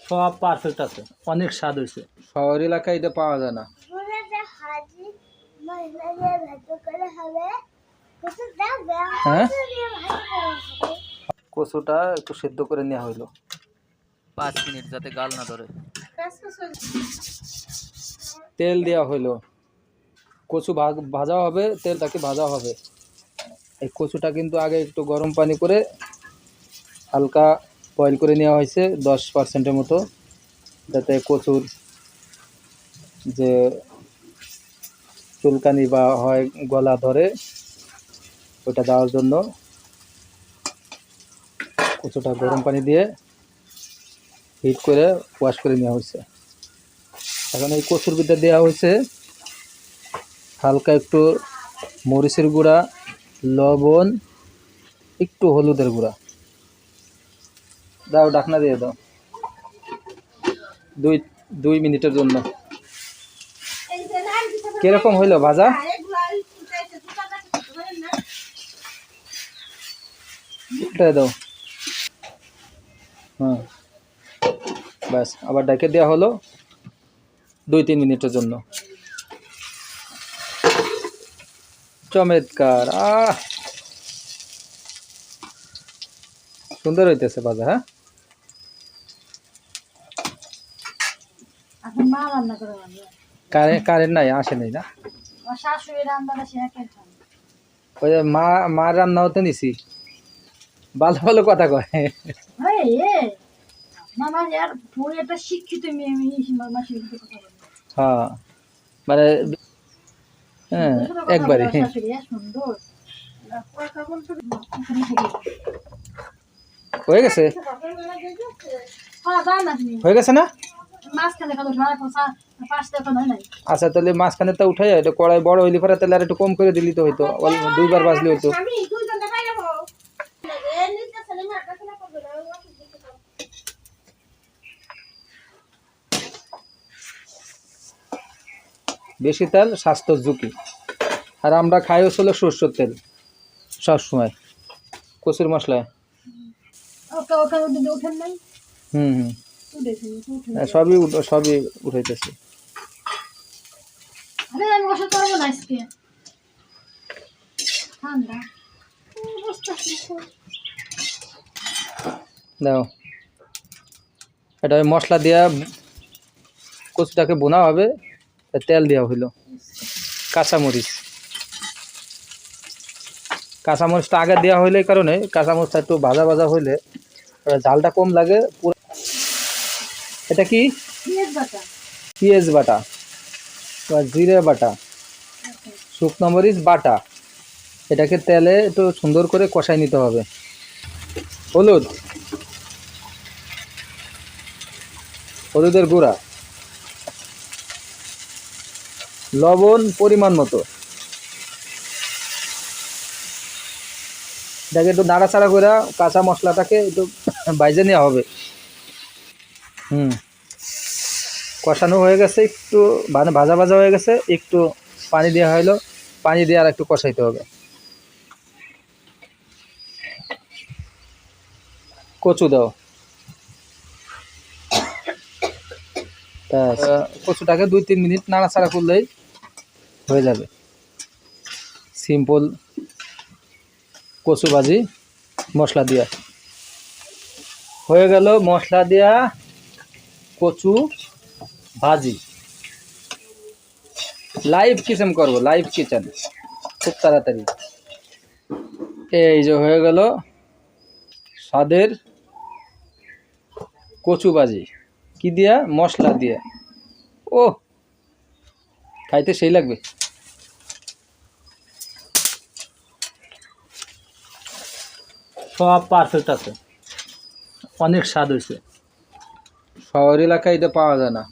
সব পারফেক্ট আছে, অনেক স্বাদ হয়েছে। শহর এলাকায় এটা পাওয়া যায় না। হ্যাঁ, কচুটা একটু সেদ্ধ করে নেওয়া হইলো 5 মিনিট যাতে গাল না ধরে। তেল দেওয়া হইলো, কচু ভাজা হবে, তেলটাকে ভাজা হবে। এই কচুটা কিন্তু আগে একটু গরম পানি করে হালকা বয়েল করে নেওয়া হয়েছে 10% মতো, যাতে কচুর যে চুলকানি বা হয় গলা ধরে ওটা দেওয়ার জন্য কচুটা গরম পানি দিয়ে হিট করে ওয়াশ করে নেওয়া হয়েছে। এখন এই কচুর ভিতরে দেওয়া হয়েছে হালকা একটু মরিচের গুঁড়া, লবণ, একটু হলুদের গুঁড়া। দাও, ঢাকনা দিয়ে দাও 2 মিনিটের জন্য। কিরকম হইলো ভাজা? উল্টে দাও। হ্যাঁ, ব্যাস, আবার ঢেকে দেওয়া হলো 2-3 মিনিটের জন্য। চমৎকার, সুন্দর হইতেছে ভাজা। হ্যাঁ, কারেন্ট নাই, আসে নাই না। ওই যে মা রান্নাও তো নিছি, ভালো ভালো কথা কয়। হ্যাঁ, মানে হ্যাঁ, একবারে হয়ে গেছে, হয়ে গেছে না? আচ্ছা, তাহলে মাঝখানে তো উঠাই, এটা কড়াই বড় হইলে পরে তাহলে আর একটু কম করে দিলি তো হইতো, 2বার বাজলে হইতো। বেশি তেল স্বাস্থ্য ঝুঁকি, আর আমরা খাই হচ্ছিল সরষের তেল সবসময় কচুর মশলায়। সবই উঠাইতেছি। দাও, এটা মশলা দিয়া কচুটাকে বোনা হবে, তেল দেওয়া হইলো, কাঁচামরিচটা আগে দেওয়া হইলে এই কারণে, কাঁচামরিচটা একটু ভাজা ভাজা হইলে ঝালটা কম লাগে। এটা কি? পেঁয়াজ বাটা বা জিরে বাটা, শুকনো মরিচ বাটা, এটাকে তেলে একটু সুন্দর করে কষাই নিতে হবে। হলুদের গুঁড়া, লবণ পরিমাণ মতো, এটাকে একটু নাড়াচাড়া করে কাঁচা মশলাটাকে একটু বাইজে নেওয়া হবে। কষানো হয়ে গেছে, একটু মানে ভাজা ভাজা হয়ে গেছে, একটু পানি দেওয়া হইলো, পানি দিয়ে আর একটু কষাইতে হবে। কচু দাও, কচুটাকে 2-3 মিনিট নাড়াচাড়া করলেই হয়ে যাবে। সিম্পল কচু ভাজি মশলা দিয়া হয়ে গেল। মশলা দিয়া কচু ভাজি লাইভ কিচেন করব, লাইভ কিচেন খুব তাড়াতাড়ি। এই যে হয়ে গেল স্বাদের কচু ভাজি, কি দিয়া? মশলা দিয়ে। ও, খাইতে সেই লাগবে। সব পারফেক্ট আছে, অনেক স্বাদ হয়েছে। শহর এলাকায় এটা পাওয়া যায় না।